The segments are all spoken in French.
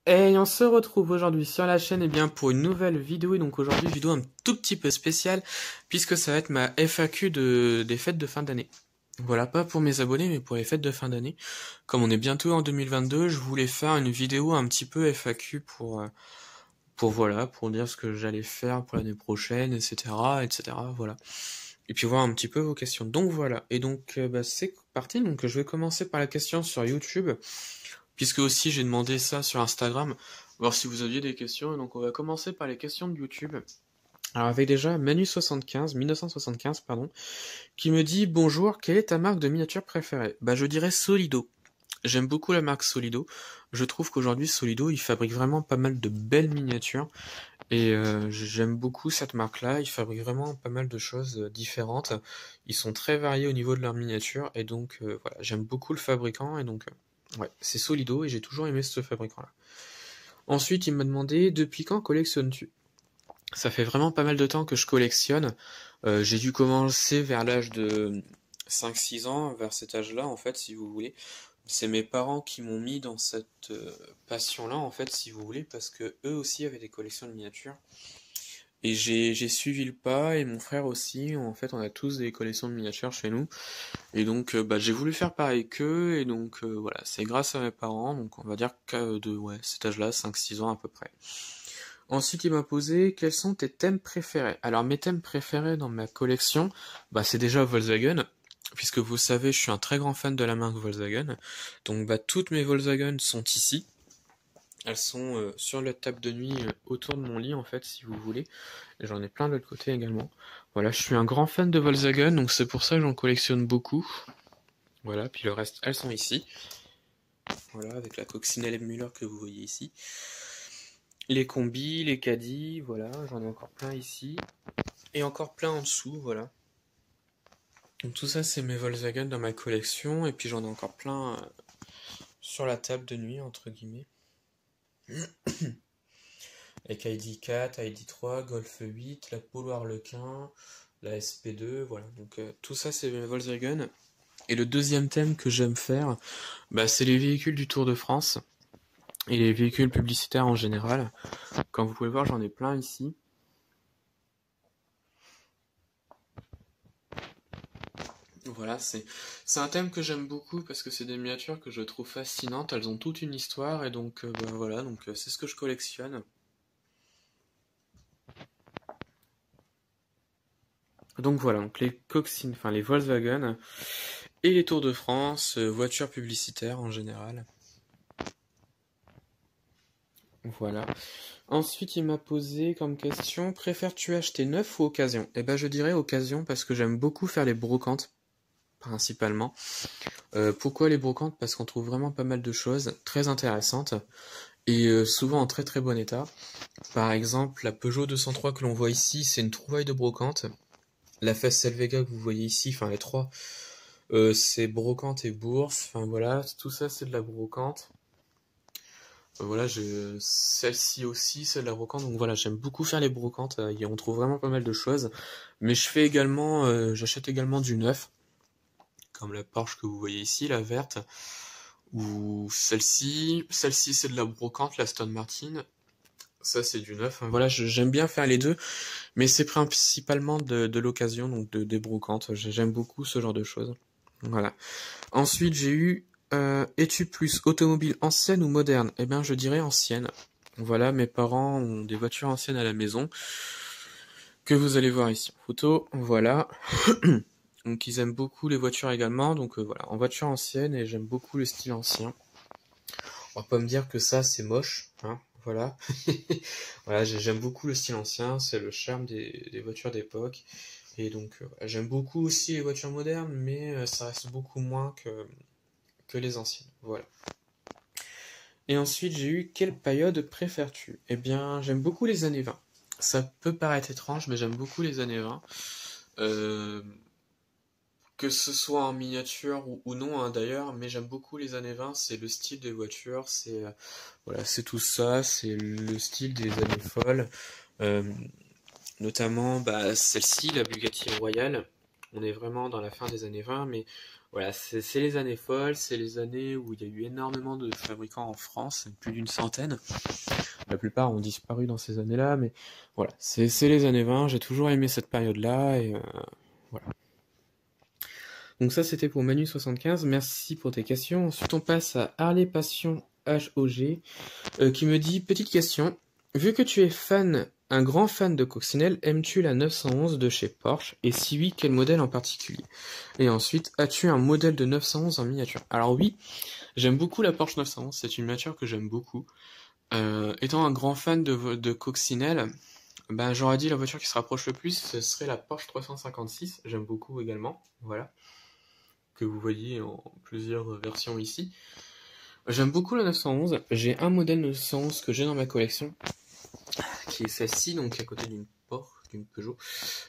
Et on se retrouve aujourd'hui sur la chaîne pour une nouvelle vidéo. Et donc aujourd'hui, vidéo un tout petit peu spéciale puisque ça va être ma FAQ des fêtes de fin d'année. Voilà, pas pour mes abonnés mais pour les fêtes de fin d'année. Comme on est bientôt en 2022, je voulais faire une vidéo un petit peu FAQ pour voilà, pour dire ce que j'allais faire pour l'année prochaine, etc., etc. Voilà. Et puis voir un petit peu vos questions. Donc voilà. Et donc c'est parti. Donc je vais commencer par la question sur YouTube. Puisque aussi j'ai demandé ça sur Instagram, voir si vous aviez des questions, et donc on va commencer par les questions de YouTube. Alors avec déjà Manu75, 1975 pardon, qui me dit bonjour, quelle est ta marque de miniature préférée? Bah je dirais Solido. J'aime beaucoup la marque Solido. Je trouve qu'aujourd'hui Solido il fabrique vraiment pas mal de belles miniatures et j'aime beaucoup cette marque-là. Ils fabriquent vraiment pas mal de choses différentes. Ils sont très variés au niveau de leurs miniatures et donc voilà, j'aime beaucoup le fabricant et donc ouais, c'est Solido et j'ai toujours aimé ce fabricant-là. Ensuite, il m'a demandé depuis quand collectionnes-tu? Ça fait vraiment pas mal de temps que je collectionne. J'ai dû commencer vers l'âge de 5-6 ans, vers cet âge-là en fait, si vous voulez. C'est mes parents qui m'ont mis dans cette passion-là en fait, si vous voulez, parce que eux aussi avaient des collections de miniatures. Et j'ai suivi le pas et mon frère aussi. En fait, on a tous des collections de miniatures chez nous. Et donc, j'ai voulu faire pareil qu'eux. Et donc, voilà, c'est grâce à mes parents. Donc, on va dire que de ouais, cet âge-là, 5-6 ans à peu près. Ensuite, il m'a posé quels sont tes thèmes préférés. Alors, mes thèmes préférés dans ma collection, c'est déjà Volkswagen. Puisque vous savez, je suis un très grand fan de la marque Volkswagen. Donc, toutes mes Volkswagen sont ici. Elles sont sur la table de nuit autour de mon lit en fait si vous voulez. Et j'en ai plein de l'autre côté également. Voilà, je suis un grand fan de Volkswagen donc c'est pour ça que j'en collectionne beaucoup. Voilà, puis le reste elles sont ici. Voilà, avec la coccinelle Müller que vous voyez ici. Les combis, les caddies, voilà, j'en ai encore plein ici. Et encore plein en dessous, voilà. Donc tout ça c'est mes Volkswagen dans ma collection et puis j'en ai encore plein sur la table de nuit entre guillemets. Avec ID4, ID3, Golf 8, la Polo Harlequin, la SP2, voilà. Donc tout ça c'est mes Volkswagen. Et le deuxième thème que j'aime faire, c'est les véhicules du Tour de France et les véhicules publicitaires en général. Comme vous pouvez voir, j'en ai plein ici. Voilà, c'est un thème que j'aime beaucoup parce que c'est des miniatures que je trouve fascinantes. Elles ont toute une histoire et donc voilà, donc c'est ce que je collectionne. Donc voilà, donc les Coxines, enfin les Volkswagen et les Tours de France, voitures publicitaires en général. Voilà. Ensuite, il m'a posé comme question, préfères-tu acheter neuf ou occasion? Eh ben, je dirais occasion parce que j'aime beaucoup faire les brocantes, principalement. Pourquoi les brocantes? Parce qu'on trouve vraiment pas mal de choses très intéressantes et souvent en très très bon état. Par exemple, la Peugeot 203 que l'on voit ici, c'est une trouvaille de brocante. La Facel Vega que vous voyez ici, enfin les trois, c'est brocante et bourse. Enfin voilà, tout ça c'est de la brocante. Voilà, celle-ci aussi, c'est de la brocante. Donc voilà, j'aime beaucoup faire les brocantes. Et on trouve vraiment pas mal de choses. Mais j'achète également du neuf, comme la Porsche que vous voyez ici, la verte, ou celle-ci. Celle-ci, c'est de la brocante, la Aston Martin. Ça, c'est du neuf. Voilà, j'aime bien faire les deux, mais c'est principalement de l'occasion, donc des brocantes. J'aime beaucoup ce genre de choses. Voilà. Ensuite, j'ai eu es-tu plus automobile ancienne ou moderne? Eh bien, je dirais ancienne. Voilà, mes parents ont des voitures anciennes à la maison que vous allez voir ici en photo. Voilà. Donc, ils aiment beaucoup les voitures également. Donc, voilà, en voiture ancienne et j'aime beaucoup le style ancien. On va pas me dire que ça, c'est moche, hein. Voilà. Voilà, j'aime beaucoup le style ancien. C'est le charme des voitures d'époque. Et donc, j'aime beaucoup aussi les voitures modernes, mais ça reste beaucoup moins que les anciennes. Voilà. Et ensuite, j'ai eu quelle période préfères-tu? Eh bien, j'aime beaucoup les années 20. Ça peut paraître étrange, mais j'aime beaucoup les années 20. Euh, que ce soit en miniature ou non, hein, d'ailleurs, mais j'aime beaucoup les années 20. C'est le style des voitures, voilà, c'est tout ça, c'est le style des années folles. Euh, Notamment, celle-ci, la Bugatti Royale. On est vraiment dans la fin des années 20, mais voilà, c'est les années folles, c'est les années où il y a eu énormément de fabricants en France, plus d'une centaine. La plupart ont disparu dans ces années-là, mais voilà, c'est les années 20, j'ai toujours aimé cette période-là, et voilà. Donc ça, c'était pour Manu75, merci pour tes questions. Ensuite, on passe à Harley Passion HOG, qui me dit, petite question, vu que tu es un grand fan de coccinelle, aimes-tu la 911 de chez Porsche? Et si oui, quel modèle en particulier? Et ensuite, as-tu un modèle de 911 en miniature? Alors oui, j'aime beaucoup la Porsche 911, c'est une miniature que j'aime beaucoup. Étant un grand fan de coccinelle, ben j'aurais dit la voiture qui se rapproche le plus, ce serait la Porsche 356, j'aime beaucoup également, voilà, que vous voyez en plusieurs versions ici. J'aime beaucoup la 911, j'ai un modèle 911 que j'ai dans ma collection, qui est celle-ci, donc à côté d'une Porsche, d'une Peugeot,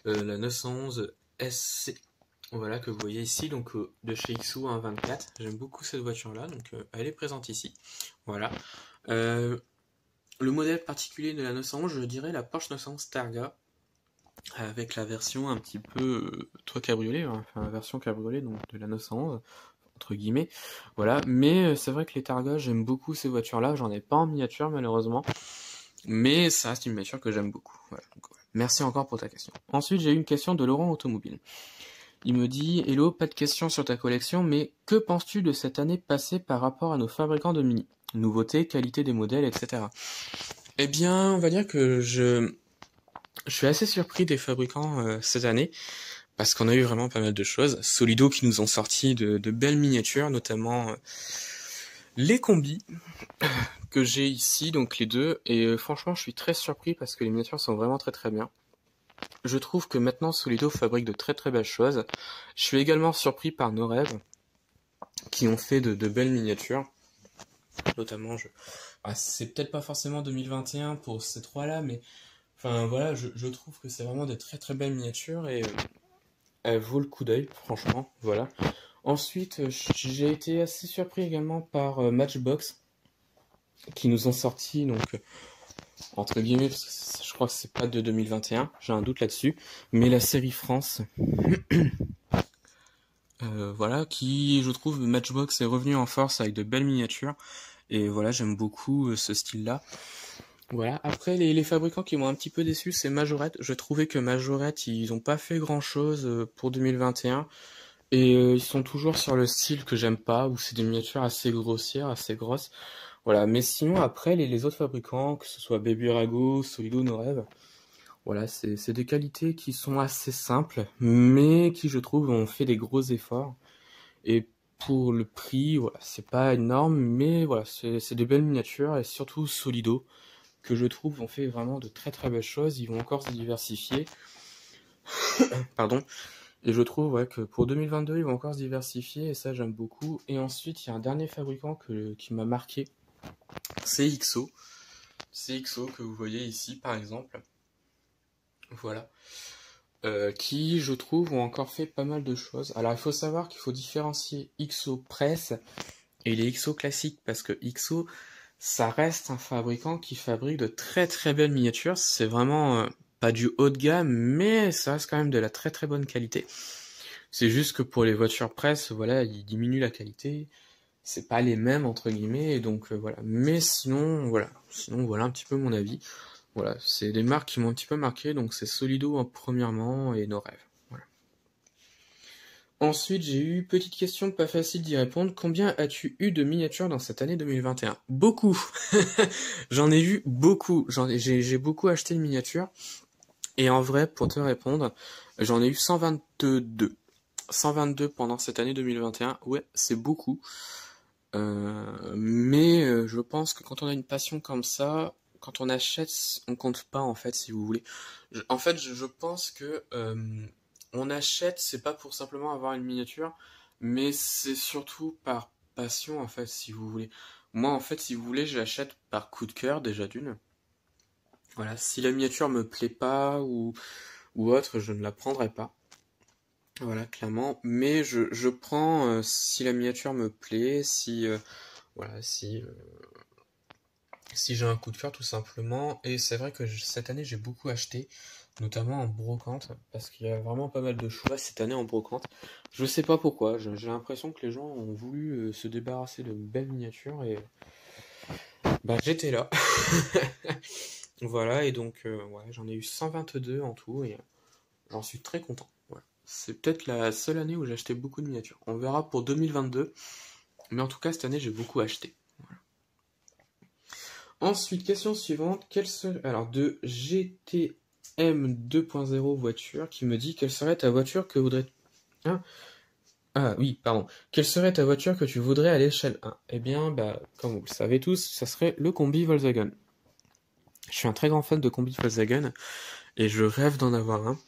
la 911 SC, voilà, que vous voyez ici, donc de chez XO 124. J'aime beaucoup cette voiture-là, donc elle est présente ici. Voilà. Le modèle particulier de la 911, je dirais la Porsche 911 Targa, avec la version un petit peu toit cabriolet, hein, enfin la version cabriolet donc de la 911, entre guillemets. Voilà, mais c'est vrai que les Targa, j'aime beaucoup ces voitures-là. J'en ai pas en miniature malheureusement, mais ça reste une voiture que j'aime beaucoup. Voilà, donc, voilà. Merci encore pour ta question. Ensuite, j'ai eu une question de Laurent Automobile. Il me dit, hello, pas de questions sur ta collection, mais que penses-tu de cette année passée par rapport à nos fabricants de Mini? Nouveautés, qualité des modèles, etc. Eh bien, on va dire que je suis assez surpris des fabricants cette année, parce qu'on a eu vraiment pas mal de choses. Solido qui nous ont sorti de belles miniatures, notamment les combis que j'ai ici, donc les deux, et franchement je suis très surpris parce que les miniatures sont vraiment très très bien. Je trouve que maintenant Solido fabrique de très très belles choses. Je suis également surpris par nos rêves qui ont fait de belles miniatures. Notamment, c'est peut-être pas forcément 2021 pour ces trois-là, mais enfin voilà, je trouve que c'est vraiment des très très belles miniatures et elle vaut le coup d'œil, franchement, voilà. Ensuite, j'ai été assez surpris également par Matchbox qui nous ont sorti, donc entre guillemets, parce que je crois que c'est pas de 2021, j'ai un doute là-dessus, mais la série France, voilà, qui je trouve Matchbox est revenu en force avec de belles miniatures, et voilà, j'aime beaucoup ce style-là. Voilà, après les fabricants qui m'ont un petit peu déçu, c'est Majorette. Je trouvais que Majorette, ils ont pas fait grand-chose pour 2021, et ils sont toujours sur le style que j'aime pas, où c'est des miniatures assez grossières, assez grosses. Voilà, mais sinon après les autres fabricants, que ce soit Baby Rago, Solido, No Rêve, voilà, c'est des qualités qui sont assez simples, mais qui je trouve ont fait des gros efforts. Et pour le prix, voilà, c'est pas énorme, mais voilà, c'est des belles miniatures, et surtout Solido, que je trouve ont fait vraiment de très très belles choses. Ils vont encore se diversifier. Pardon. Et je trouve ouais, que pour 2022, ils vont encore se diversifier, et ça j'aime beaucoup. Et ensuite, il y a un dernier fabricant qui m'a marqué, c'est XO. C'est XO que vous voyez ici par exemple. Voilà. Qui, je trouve, ont encore fait pas mal de choses. Alors il faut savoir qu'il faut différencier XO Press et les XO classiques, parce que XO, ça reste un fabricant qui fabrique de très très belles miniatures. C'est vraiment pas du haut de gamme, mais ça reste quand même de la très très bonne qualité. C'est juste que pour les voitures presse, voilà, ils diminuent la qualité. C'est pas les mêmes entre guillemets, et donc voilà. Mais sinon voilà un petit peu mon avis. Voilà, c'est des marques qui m'ont un petit peu marqué, donc c'est Solido en premièrement et nos rêves. Voilà. Ensuite, j'ai eu petite question pas facile d'y répondre. Combien as-tu eu de miniatures dans cette année 2021? Beaucoup. J'en ai eu beaucoup. J'ai beaucoup acheté de miniatures. Et en vrai, pour te répondre, j'en ai eu 122. 122 pendant cette année 2021. Ouais, c'est beaucoup. Mais je pense que quand on a une passion comme ça, quand on achète, on compte pas en fait, si vous voulez. Je pense que on achète, c'est pas pour simplement avoir une miniature, mais c'est surtout par passion en fait, si vous voulez. Moi en fait, si vous voulez, je l'achète par coup de cœur déjà d'une. Voilà, si la miniature me plaît pas ou autre, je ne la prendrai pas. Voilà, clairement. Mais je prends si la miniature me plaît, si voilà, si si j'ai un coup de cœur tout simplement. Et c'est vrai que cette année j'ai beaucoup acheté, notamment en brocante, parce qu'il y a vraiment pas mal de choix cette année en brocante. Je sais pas pourquoi, j'ai l'impression que les gens ont voulu se débarrasser de belles miniatures et bah j'étais là. Voilà, et donc ouais, j'en ai eu 122 en tout et j'en suis très content. Voilà. C'est peut-être la seule année où j'ai acheté beaucoup de miniatures. On verra pour 2022, mais en tout cas cette année j'ai beaucoup acheté. Ensuite, question suivante, quelle serait... Alors, de GTM 2.0 voiture, qui me dit quelle serait ta voiture que voudrais... Hein ah oui, pardon. Quelle serait ta voiture que tu voudrais à l'échelle 1? Eh bien, bah, comme vous le savez tous, ça serait le combi Volkswagen. Je suis un très grand fan de combi Volkswagen, et je rêve d'en avoir un.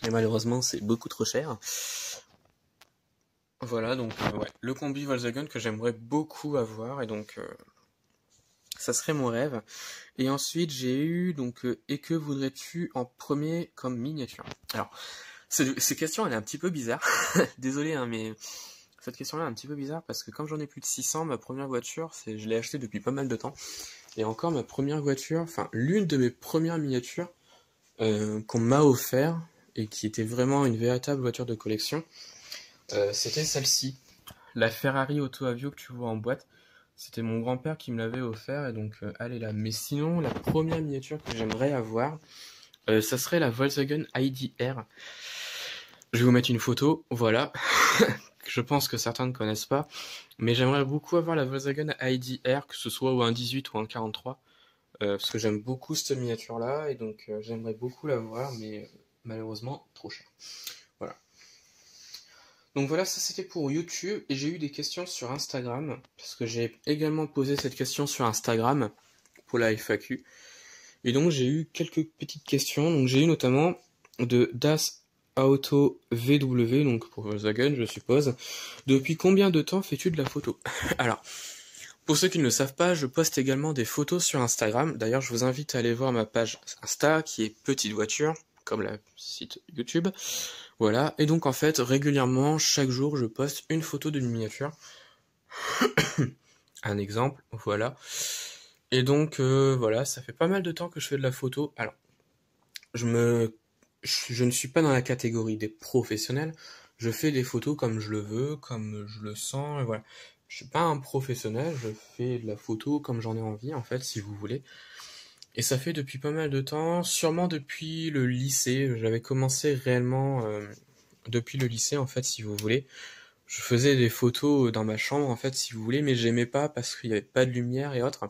Et malheureusement, c'est beaucoup trop cher. Voilà, donc, ouais, le combi Volkswagen que j'aimerais beaucoup avoir, et donc... ça serait mon rêve. Et ensuite, j'ai eu, donc, et que voudrais-tu en premier comme miniature? Alors, cette question, elle est un petit peu bizarre. Désolé, hein, mais cette question-là est un petit peu bizarre parce que comme j'en ai plus de 600, ma première voiture, je l'ai achetée depuis pas mal de temps. Et encore, ma première voiture, enfin, l'une de mes premières miniatures qu'on m'a offert et qui était vraiment une véritable voiture de collection, c'était celle-ci. La Ferrari Auto Avio que tu vois en boîte. C'était mon grand-père qui me l'avait offert et donc elle est là. Mais sinon, la première miniature que j'aimerais avoir, ça serait la Volkswagen ID.R. Je vais vous mettre une photo, voilà. Je pense que certains ne connaissent pas. Mais j'aimerais beaucoup avoir la Volkswagen ID.R, que ce soit ou un 18 ou un 43. Parce que j'aime beaucoup cette miniature-là et donc j'aimerais beaucoup l'avoir, mais malheureusement, trop cher. Voilà. Donc voilà, ça c'était pour YouTube, et j'ai eu des questions sur Instagram, parce que j'ai également posé cette question sur Instagram, pour la FAQ, et donc j'ai eu quelques petites questions, donc j'ai eu notamment de Das Auto VW, donc pour Volkswagen je suppose, depuis combien de temps fais-tu de la photo? Alors, pour ceux qui ne le savent pas, je poste également des photos sur Instagram, d'ailleurs je vous invite à aller voir ma page Insta, qui est Petite Voiture, comme la site YouTube. Voilà, et donc en fait, régulièrement, chaque jour, je poste une photo d'une miniature. Un exemple, voilà. Et donc, voilà, ça fait pas mal de temps que je fais de la photo. Alors, je ne suis pas dans la catégorie des professionnels. Je fais des photos comme je le veux, comme je le sens, et voilà. Je suis pas un professionnel, je fais de la photo comme j'en ai envie, en fait, si vous voulez. Et ça fait depuis pas mal de temps, sûrement depuis le lycée. J'avais commencé réellement depuis le lycée, en fait, si vous voulez. Je faisais des photos dans ma chambre, en fait, si vous voulez, mais j'aimais pas parce qu'il n'y avait pas de lumière et autres.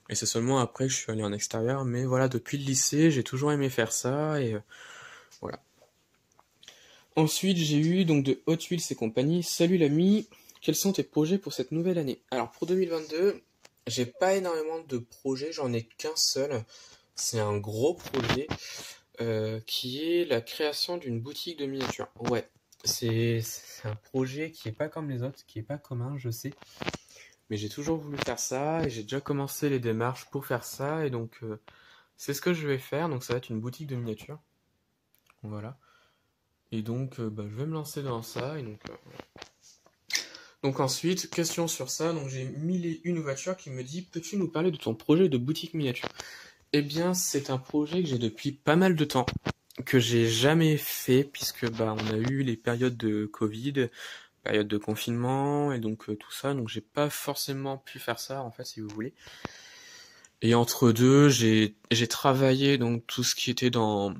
Et c'est seulement après que je suis allé en extérieur. Mais voilà, depuis le lycée, j'ai toujours aimé faire ça, et voilà. Ensuite, j'ai eu donc de Hot Wheels et compagnie. Salut l'ami, quels sont tes projets pour cette nouvelle année? Alors pour 2022, j'ai pas énormément de projets, j'en ai qu'un seul. C'est un gros projet qui est la création d'une boutique de miniatures. Ouais, c'est un projet qui est pas comme les autres, qui est pas commun, je sais. Mais j'ai toujours voulu faire ça et j'ai déjà commencé les démarches pour faire ça. Et donc c'est ce que je vais faire. Donc ça va être une boutique de miniatures. Voilà. Et donc bah, je vais me lancer dans ça. Et donc ensuite, question sur ça. Donc j'ai 1001 voitures qui me dit, peux-tu nous parler de ton projet de boutique miniature? Eh bien, c'est un projet que j'ai depuis pas mal de temps, que j'ai jamais fait, puisque bah on a eu les périodes de Covid, période de confinement, et donc tout ça, donc j'ai pas forcément pu faire ça, en fait, si vous voulez. Et entre deux, j'ai travaillé donc tout ce qui était dans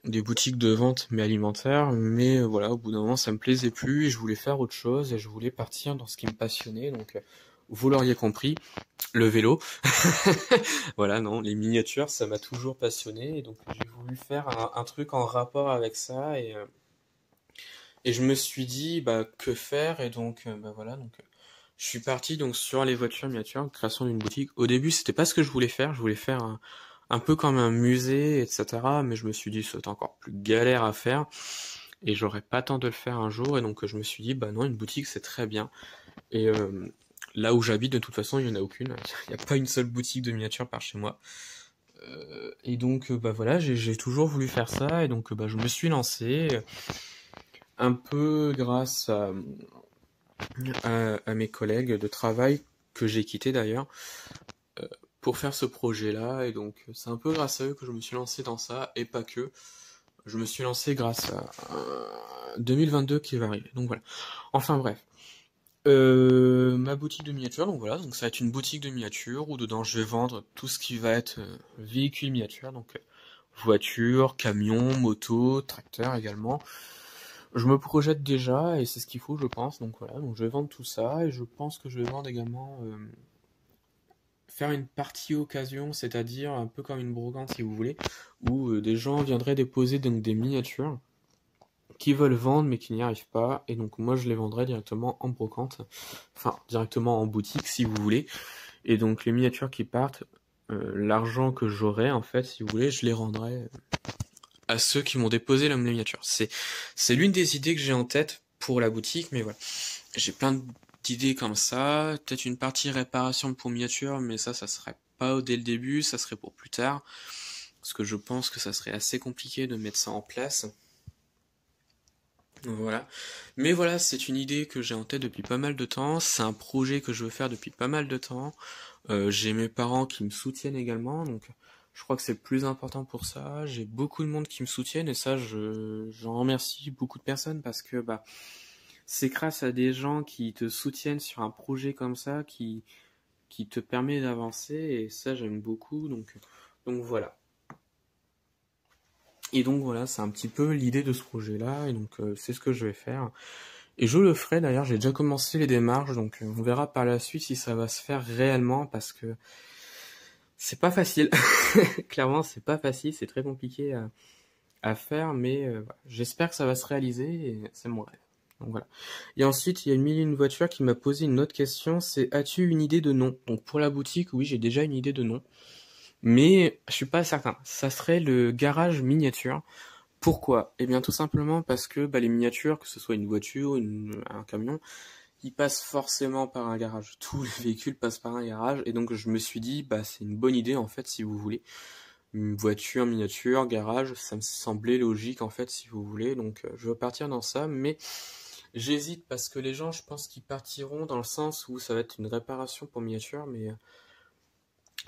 des boutiques de vente mais alimentaires, mais voilà, au bout d'un moment ça me plaisait plus et je voulais faire autre chose et je voulais partir dans ce qui me passionnait, donc vous l'auriez compris, le vélo. Voilà, non, les miniatures ça m'a toujours passionné et donc j'ai voulu faire un truc en rapport avec ça et je me suis dit bah que faire et donc bah voilà, donc je suis parti donc sur les voitures miniatures, création d'une boutique. Au début c'était pas ce que je voulais faire un peu comme un musée, etc. Mais je me suis dit c'était encore plus galère à faire et j'aurais pas temps de le faire un jour et donc je me suis dit bah non, une boutique c'est très bien. Et là où j'habite de toute façon il y en a aucune, il y a pas une seule boutique de miniatures par chez moi. Et donc bah voilà, j'ai toujours voulu faire ça et donc bah je me suis lancé un peu grâce à mes collègues de travail que j'ai quitté d'ailleurs. pour faire ce projet-là, et donc c'est un peu grâce à eux que je me suis lancé dans ça, et pas que. Je me suis lancé grâce à 2022 qui va arriver, donc voilà. Enfin bref. Ma boutique de miniature, donc voilà, donc ça va être une boutique de miniature où dedans je vais vendre tout ce qui va être véhicule miniature, donc voiture, camion, moto, tracteur également. Je me projette déjà et c'est ce qu'il faut, je pense, donc voilà, donc je vais vendre tout ça et je pense que je vais vendre également faire une partie occasion, c'est-à-dire un peu comme une brocante si vous voulez, où des gens viendraient déposer donc des miniatures qui veulent vendre mais qui n'y arrivent pas, et donc moi je les vendrai directement en brocante, enfin directement en boutique si vous voulez, et donc les miniatures qui partent, l'argent que j'aurai en fait si vous voulez, je les rendrai à ceux qui m'ont déposé la miniature. C'est l'une des idées que j'ai en tête pour la boutique, mais voilà. J'ai plein d'idées comme ça, peut-être une partie réparation pour miniature, mais ça serait pas dès le début, ça serait pour plus tard, parce que je pense que ça serait assez compliqué de mettre ça en place. Voilà. Mais voilà, c'est une idée que j'ai en tête depuis pas mal de temps, c'est un projet que je veux faire depuis pas mal de temps. J'ai mes parents qui me soutiennent également, donc je crois que c'est le plus important pour ça. J'ai beaucoup de monde qui me soutiennent et ça, j'en remercie beaucoup de personnes parce que bah c'est grâce à des gens qui te soutiennent sur un projet comme ça qui te permet d'avancer et ça j'aime beaucoup, donc voilà. Et donc voilà, c'est un petit peu l'idée de ce projet-là, et donc c'est ce que je vais faire. Et je le ferai d'ailleurs, j'ai déjà commencé les démarches, donc on verra par la suite si ça va se faire réellement, parce que c'est pas facile. Clairement, c'est pas facile, c'est très compliqué à faire, mais voilà. J'espère que ça va se réaliser, et c'est mon rêve. Donc voilà. Et ensuite, il y a une voiture qui m'a posé une autre question, c'est as-tu une idée de nom? Donc pour la boutique, oui, j'ai déjà une idée de nom. Mais je suis pas certain. Ça serait le garage miniature. Pourquoi? Eh bien tout simplement parce que bah, les miniatures, que ce soit une voiture, un camion, ils passent forcément par un garage. Tous les véhicules passent par un garage. Et donc je me suis dit, bah c'est une bonne idée en fait si vous voulez. Une voiture, miniature, garage, ça me semblait logique en fait si vous voulez. Donc je veux partir dans ça, mais j'hésite parce que les gens, je pense qu'ils partiront dans le sens où ça va être une réparation pour miniature, mais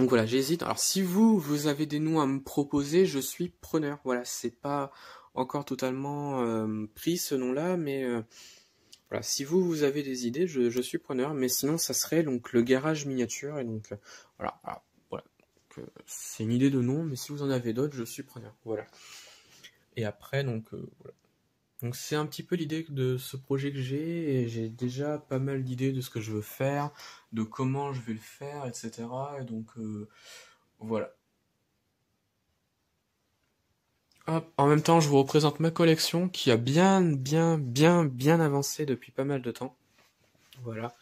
donc voilà, j'hésite. Alors si vous avez des noms à me proposer, je suis preneur. Voilà, c'est pas encore totalement pris ce nom-là, mais voilà, si vous avez des idées, je suis preneur. Mais sinon, ça serait donc le garage miniature, et donc voilà, voilà. C'est une idée de nom, mais si vous en avez d'autres, je suis preneur. Voilà. Et après, donc voilà. Donc c'est un petit peu l'idée de ce projet que j'ai, et j'ai déjà pas mal d'idées de ce que je veux faire, de comment je vais le faire, etc. Et donc voilà. Hop. En même temps, je vous représente ma collection qui a bien avancé depuis pas mal de temps. Voilà.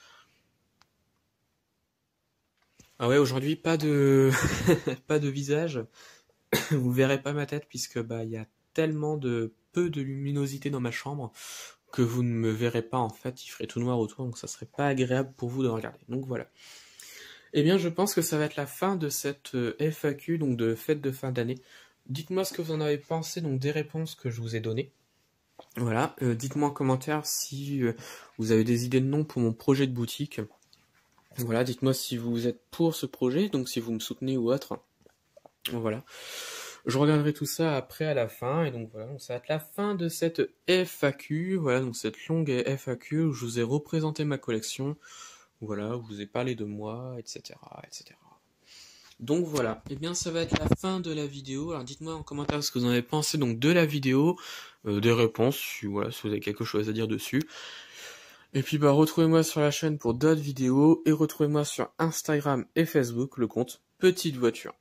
Ah ouais, aujourd'hui pas de pas de visage. Vous verrez pas ma tête puisque bah il y a tellement de peu de luminosité dans ma chambre que vous ne me verrez pas en fait, il ferait tout noir autour, donc ça serait pas agréable pour vous de regarder. Donc voilà. Eh bien, je pense que ça va être la fin de cette FAQ, donc de fête de fin d'année. Dites-moi ce que vous en avez pensé, donc des réponses que je vous ai données. Voilà, dites-moi en commentaire si vous avez des idées de noms pour mon projet de boutique. Voilà, dites-moi si vous êtes pour ce projet, donc si vous me soutenez ou autre. Voilà. Je regarderai tout ça après à la fin, et donc voilà, donc ça va être la fin de cette FAQ, voilà, donc cette longue FAQ où je vous ai représenté ma collection, voilà, où je vous ai parlé de moi, etc., etc. Donc voilà, et bien ça va être la fin de la vidéo. Alors dites-moi en commentaire ce que vous en avez pensé donc de la vidéo, des réponses, voilà, si vous avez quelque chose à dire dessus. Et puis bah retrouvez-moi sur la chaîne pour d'autres vidéos, et retrouvez-moi sur Instagram et Facebook, le compte Petite Voiture.